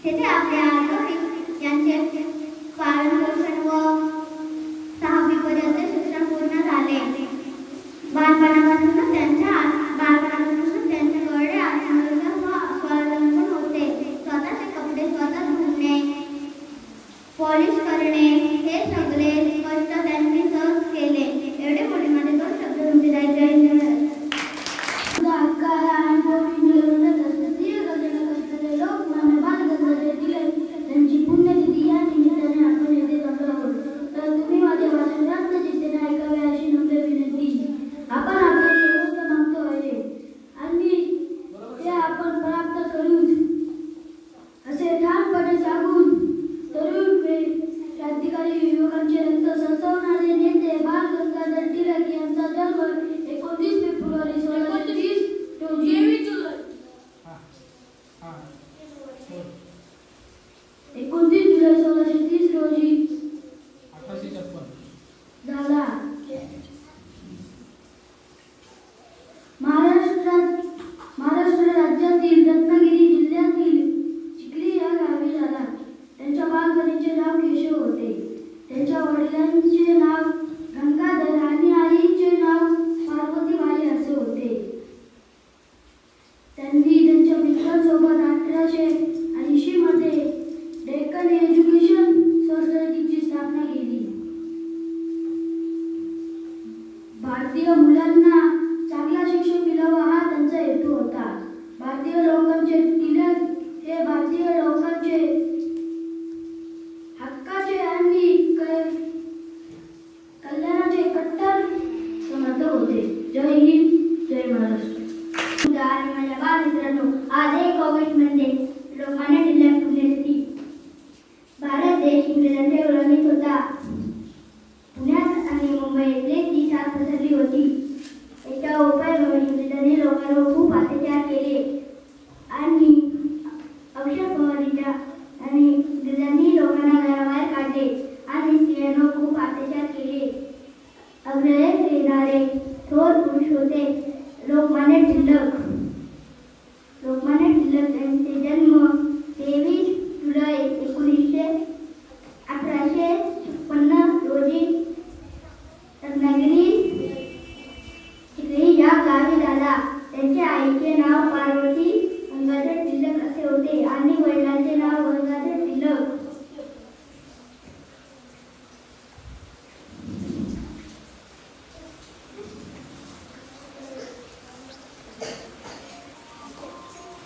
तेथे आपल्या आजोबी यांचे पालनपोषण व 6वी पर्यंत शिक्षण पूर्ण झाले. बालपणापासूनच त्यांच्या डोळे आत्मविश्वास व स्वावलंबन होते. स्वतःचे कपडे स्वतः धुणे, पॉलिश करणे हे सगळे कष्ट त्यांनी सहज केले. एवढे मोठे दोन शब्द तुमचे जायचे त्यांची पुण्यतिथी या निमित्ताने आपण येथे जमलो आहोत. तर तुम्ही माझे भाषण जास्त चित्तेने ऐकावे अशी नम्र विनंती. आपण आपले सर्वस्व मागतो आहे आणि ते आपण प्राप्त करूच असे ठामपणे सांगून तरुण क्रांतिकारी युवकांचे रक्त सळसळणारे नेते बाळ गंगाधर टिळक यांचा जन्म 29 फेब्रुवारी 1630 रोजी 29 जुलै 1630 रोजी झाला. महाराष्ट्र राज्यातील रत्नागिरी जिल्ह्यातील चिखली या गावी झाला. त्यांच्या बालपणीचे नाव केशव होते. त्यांच्या वडिलांचे नाव गंगाधर आणि आईचे नाव पार्वतीबाई असे होते. त्यांनी त्यांच्या मित्रांसोबत 1880 मध्ये डेक्कन एज्युकेशन सोसायटीची स्थापना केली. भारतीय मुलांना चांगला शिक्षण मिळावा हा त्यांचा हेतू होता. भारतीय लोकांचे टिळक हे भारतीय लोकांचे हक्काचे आणि कल्याणाचे कट्टर समर्थक होते. जय हिंद, जय महाराष्ट्र. आणि माझ्या बालमित्रांनो, आज 1 ऑगस्ट म्हणजे लोकमान्य टिळक पुण्यतिथी. भारत देश इंग्रजांच्या गुलामीत होता. पुण्यात आणि मुंबईतले ती साथ पसरली होती. एका उपाय म्हणून इंग्रजांनी लोकांवर खूप अत्याचार केले आणि औषध फवारणीच्या आणि इंग्रजांनी लोकांना घराबाहेर काढले आणि स्त्रियांवर खूप अत्याचार केले. अग्रलेख येणारे थोर पुरुष होते लोकमान्य टिळक. लोकमान्य टिळक यांचे जन्म 23 जुलै 1856 रोजी रत्नागिरी चिखली या गावी झाला. त्यांच्या आईचे नाव पार्वती गंगाधर टिळक असे होते आणि वडिलांचे नाव गंगाधर टिळक.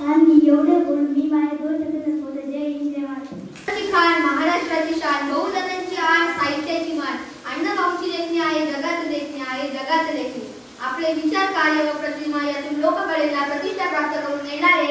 आणि एवढे बोलून मी माझ्या 2 शब्द संपवतो. जय हिंद, जय महाराष्ट्र. महाराष्ट्राची शान, बहुजनांची आण, साहित्याची मान, अण्णाभाऊची लेखणी आहे जगात लेखणी आहे जगात लेखणी. आपले विचार, कार्य व प्रतिमा यातून लोककलेला प्रतिष्ठा प्राप्त करून येणारे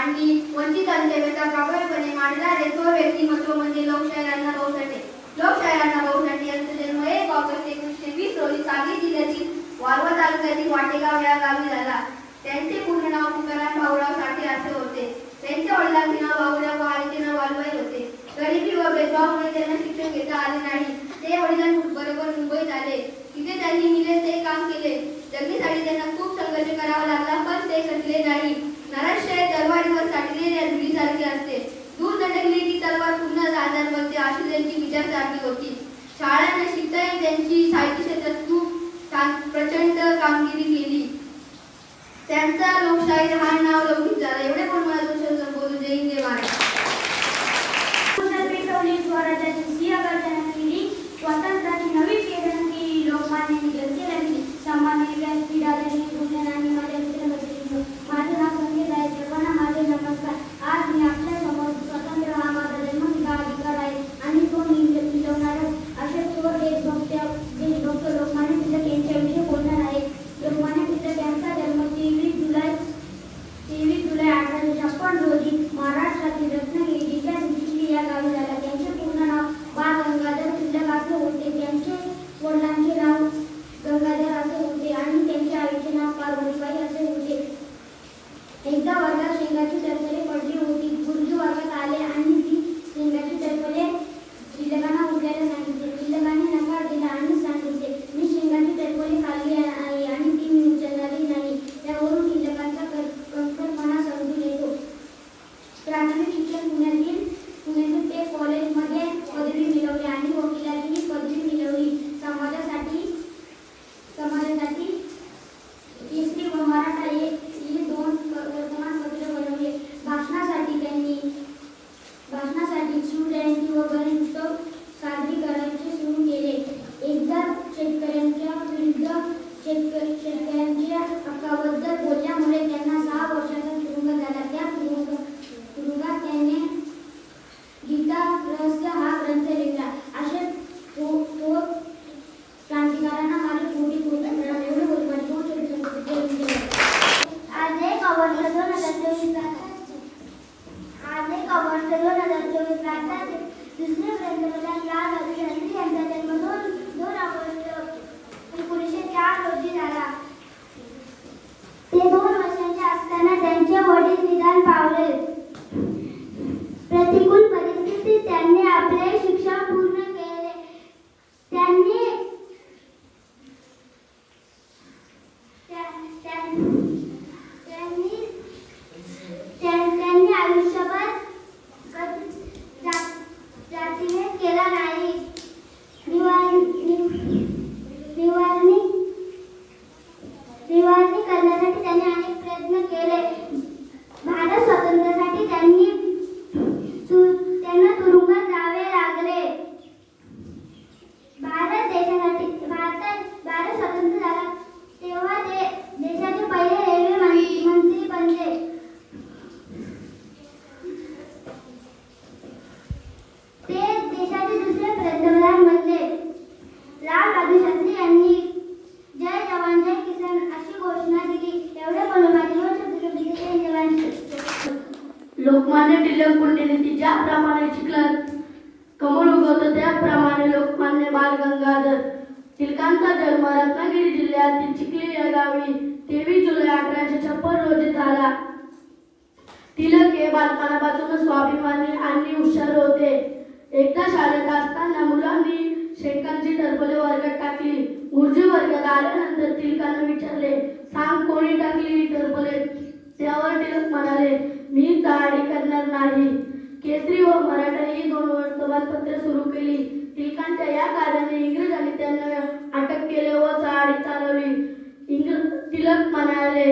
आणि वंचितांच्या व्यथा प्रभावीपणे मांडणारे थोर व्यक्तिमत्व म्हणजे लोकशाहीर अण्णाभाऊ साठे. लोकशाहीर अण्णाभाऊ साठे यांचा जन्म 1 ऑगस्ट 1920 रोजी सांगली जिल्ह्यातील वाळवा तालुक्यातील वाटेगाव या गावी झाला. त्यांचे पूर्ण नाव तुकाराम भाऊराव साठे असे होते. त्यांच्या वडिलांचे नाव भाऊराव व आईचे नाव वालबाई होते. गरिबी व भेदभावामुळे त्यांना शिक्षण घेता आले नाही. ते वडिलांबरोबर मुंबईत आले. तिथे त्यांनी मिलेचे काम केले. जगण्यासाठी त्यांना खूप संघर्ष करावा लागला, पण ते खचले नाही. नराश्रय तलवारीवर साठलेल्या धुळीसारखे असते. दूर लटकली ती तलवार पुन्हा जाणार बनते अशी त्यांची विचारसरणी होती. शाळा न शिकताही त्यांची साहित्य क्षेत्रात खूप प्रचंड कामगिरी केली. त्यांचा लोकशाहीर हा नाव लौकिक झाला. एवढे पण मला 2 शब्द संबोधून जय हिंद, जय महाराष्ट्र. स्वराज्याची सिंह गर्जना केली. स्वातंत्र्याची नवी प्रेरणा केली. लोकमान्यांनी जनतेला दिली. सामान्य व्यासपीठावरील पूजनाने माझ्या मित्रमैत्रिणींनो, माझे नाव संकेत आहे. सर्वांना माझे नमस्कार. आज मी आपल्या समोर स्वातंत्र्य हा माझा जन्मसिद्ध अधिकार आहे आणि तो मिळवणार असे थोर देशभक्त लोकमान्य टिळक यांच्याविषयी बोलणार आहे. लोकमान्य टिळक यांचा जन्म 23 जुलै 1856 रोजी महाराष्ट्रातील रत्नागिरी जिल्ह्यातील चिखली या गावी झाला. त्यांचे पूर्ण नाव बाळ गंगाधर टिळक असे होते. त्यांचे वडिलांचे नाव गंगाधर असे होते आणि त्यांच्या आईचे नाव पार्वतीबाई असे होते. एकदा वर्गात शेंगाची टरफले पडली होती. गुरुजी वर्गात आले आणि ती शेंगाची टरफले टिळकांना उचलायला सांगितले. टिळकांनी नकार दिला आणि सांगितले, मी शेंगाची टरफले खाल्ली आहे आणि ती मी उचलणारही नाही. त्यावरून टिळकांचा कंकरपणा समजून येतो. प्राथमिक शिक्षण पुण्यातील लोकमान्य टिळक पुण्यतिथी ज्याप्रमाणे चिखलात कमळ उगवतं त्याप्रमाणे लोकमान्य बाळ गंगाधर टिळकांचा जन्म रत्नागिरी जिल्ह्यातील चिखली या गावी 23 जुलै 1856 रोजी झाला. टिळक हे बालपणापासूनच स्वाभिमानी आणि हुशार होते. एकदा शाळेत असताना मुलांनी शेकांची टरफले वर्गात टाकली. ऊर्जे वर्गात आल्यानंतर टिळकांना विचारले, सांग कोणी टाकली ही टरफले? त्यावर टिळक म्हणाले, मी दाढी करणार नाही. केसरी व मराठा ही 2 वर्तमानपत्रे सुरू केली. टिळकांच्या या कार्याने इंग्रजांनी त्यांना अटक केले व चाळी चालवली. टिळक म्हणाले,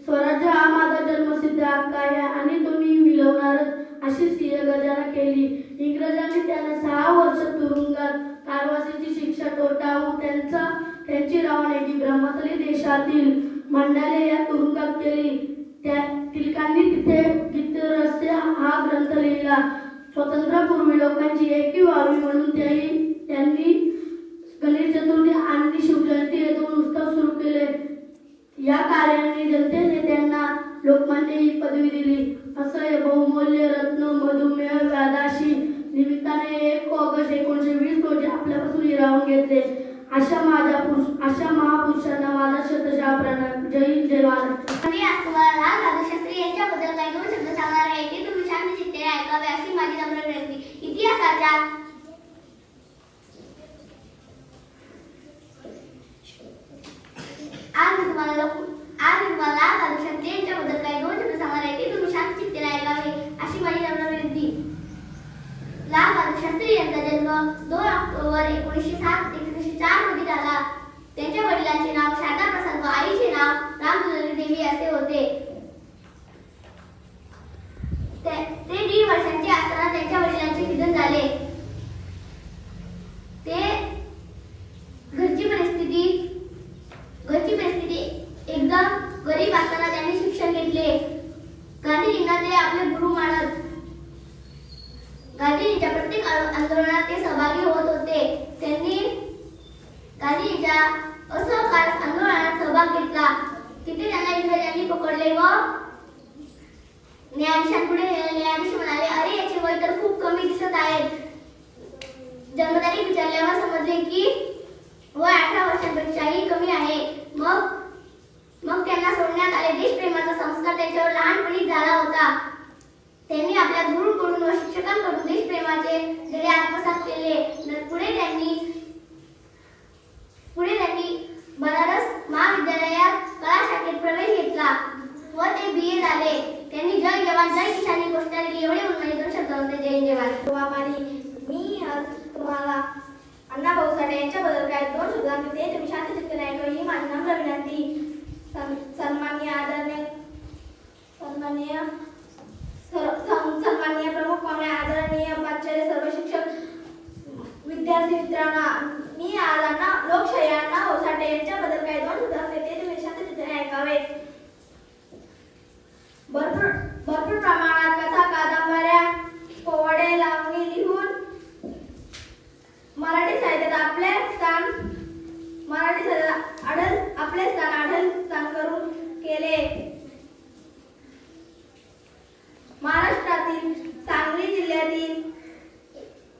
स्वराज्य हा माझा जन्मसिद्ध हक्क आहे आणि तुम्ही मिळवणारच, अशी सिंहगर्जना केली. इंग्रजांनी त्यांना 6 वर्ष तुरुंगात कारावासाची शिक्षा ठोठावून त्यांची रवानगी ब्रह्मसली देशातील मंडाले या तुरुंगात केली. टिळकांनी तिथे गीतरहस्य हा ग्रंथ लिहिला. स्वातंत्र्यापूर्वी लोकांची एकी व्हावी म्हणून त्यांनी गणेश चतुर्थी आणि शिवजयंती हे 2 उत्सव सुरू केले. या कार्याने जनतेने त्यांना लोकमान्य ही पदवी दिली. असह्य बहुमूल्य रत्न मधुमेह व्याधाशी निमित्ताने 1 ऑगस्ट 1920 रोजी आपल्यापासून हिरावून घेतले. अशा महापुरुषांना माझा शतशः प्रणाम. जय हिंद, जय महाराष्ट्र. मी आज तुम्हाला लाल बहादूर शास्त्री यांच्याबद्दल काही 2 शब्द सांगणार आहे. ते तुम्ही शांत चित्ताने ऐकावे अशी माझी नम्र विनंती. इतिहासाच्या आज मी तुम्हाला लाल बहादूर शास्त्री यांच्याबद्दल काही 2 शब्द सांगणार आहे. ते तुम्ही शांत चित्ताने ऐकावे अशी माझी नम्र विनंती. लाल बहादूर शास्त्री यांचा जन्म 2 ऑक्टोबर 1904 रोजी झाला. त्यांच्या वडिलांचे नाव शारदा प्रसाद व आईचे नाव रामदुलारी देवी असे होते. ते 1.5 वर्षांचे असताना त्यांच्या वडिलांचे निधन झाले. घरची परिस्थिती एकदम गरीब असताना त्यांनी शिक्षण घेतले. गांधीजींना ते आपले गुरु मानत. गांधीजींच्या प्रत्येक आंदोलनात ते सहभागी होत होते. त्यांनी गांधीजींच्या असहकार आंदोलनात सहभाग घेतला. तिथे त्यांना इंग्रजांनी पकडले व न्यायाधीशांपुढे नेले. न्यायाधीश म्हणाले, अरे याचे वय तर खूप कमी दिसत आहे. जन्मतारीख विचारल्यावर समजले की वय 18 वर्षांपेक्षाही कमी आहे. मग त्यांना सोडण्यात आले. देशप्रेमाचा संस्कार त्यांच्यावर लहानपणी झाला होता. त्यांनी आपल्या गुरूंकडून व शिक्षकांकडून देशप्रेमाचे धडे आत्मसात केले. पुढे त्यांनी बनारस महाविद्यालयात कला शाखेत प्रवेश घेतला व ते BA झाले. त्यांनी जय जवान जय किसान ही घोषणा दिली. एवढे म्हणून माझे 2 शब्द होते. जय जवान. मी आज तुम्हाला अण्णाभाऊ साठे यांच्याबद्दल काही 2 शब्द सांगते. ते तुम्ही शांत चित्ताने ऐकावे ही माझी नम्र विनंती. सन्माननीय प्रमुख पाहुणे, आदरणीय प्राचार्य, सर्व शिक्षक, विद्यार्थी मित्रांना, मी आज लोकशाही अण्णाभाऊ साठे यांच्याबद्दल काही 2 शब्द सांगते. ते तुम्ही शांत चित्ताने ऐकावे. भरपूर प्रमाणात कथा, कादंबऱ्या, पोवाडे, लावणी लिहून मराठी साहित्यात आपले स्थान अढळ करून केले. महाराष्ट्रातील सांगली जिल्ह्यातील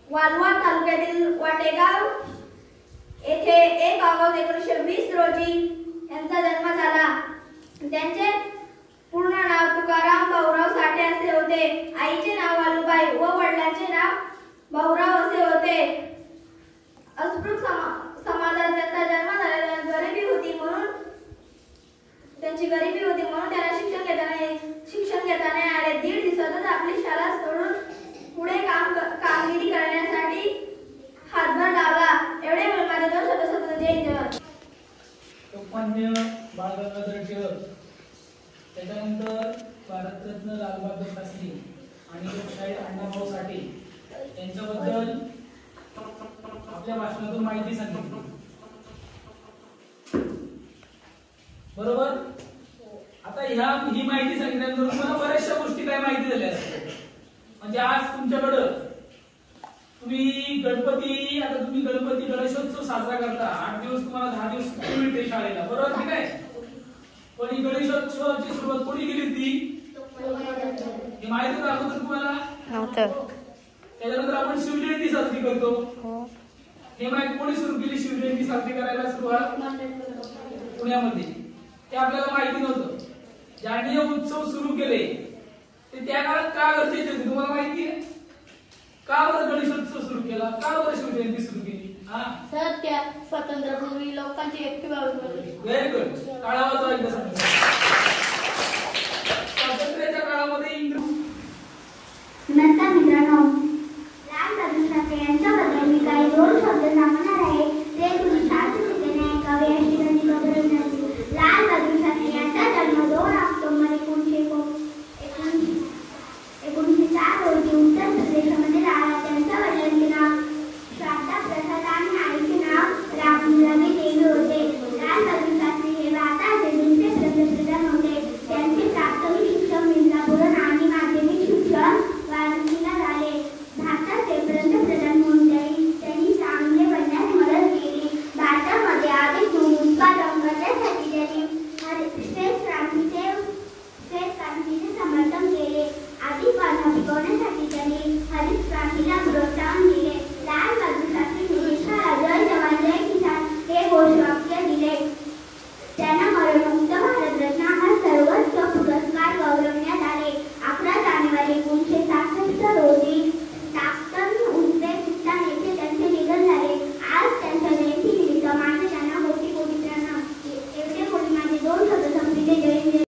वालवा तालुक्यातील वाटेगाव येथे 1 ऑगस्ट 1920 रोजी यांचा जन्म झाला. त्यांचे पूर्ण नाव तुकाराम भाऊराव साठे असे होते. आईचे नाव वालुबाई व वडिलांचे नाव भाऊराव असे होते. अस्पृश्य समाजात त्यांचा जन्म झाला. गरिबी होती म्हणून त्यांना शिक्षण घेता नाही आले. 1.5 दिवसातच आपली शाळा सोडून पुढे कामगिरी करण्यासाठी हातभार लावला. एवढे म्हणून माझे 2 शब्द. जय जवान. लोकमान्य बाळ गंगाधर टिळक, त्याच्यानंतर भारतरत्न लालबहादूर शास्त्री आणि लोकशाहीर अण्णाभाऊ साठे यांच्याबद्दल आपल्या भाषणातून माहिती सांगितली. बरोबर. आता ही माहिती सांगितल्यानंतर तुम्हाला बऱ्याचशा गोष्टी काय माहिती झाल्या असतील. म्हणजे आज तुमच्याकडं तुम्ही गणपती गणेशोत्सव साजरा करता. 8 दिवस तुम्हाला 10 दिवस मिळते शाळेला. बरोबर की नाही? पण ही गणेशोत्सवाची सुरुवात कोणी केली होती? हे माहिती होतं अगोदर तुम्हाला? नव्हतं. त्याच्यानंतर आपण शिवजयंती साजरी करतो. हो. हे माहिती कोणी सुरू केली शिवजयंती साजरी करायला सुरुवात? पुण्यामध्ये. ते आपल्याला माहिती नव्हतं. ज्यांनी हे उत्सव सुरू केले ते त्या काळात का गरजेचे होते तुम्हाला माहिती आहे? का बरं गणेशोत्सव सुरू केला? का बरं शिवजयंती सुरू केली? सर त्या स्वातंत्र्यापूर्वी लोकांची एकटी व्हावी. Very good. काळावर एकदा सांगा.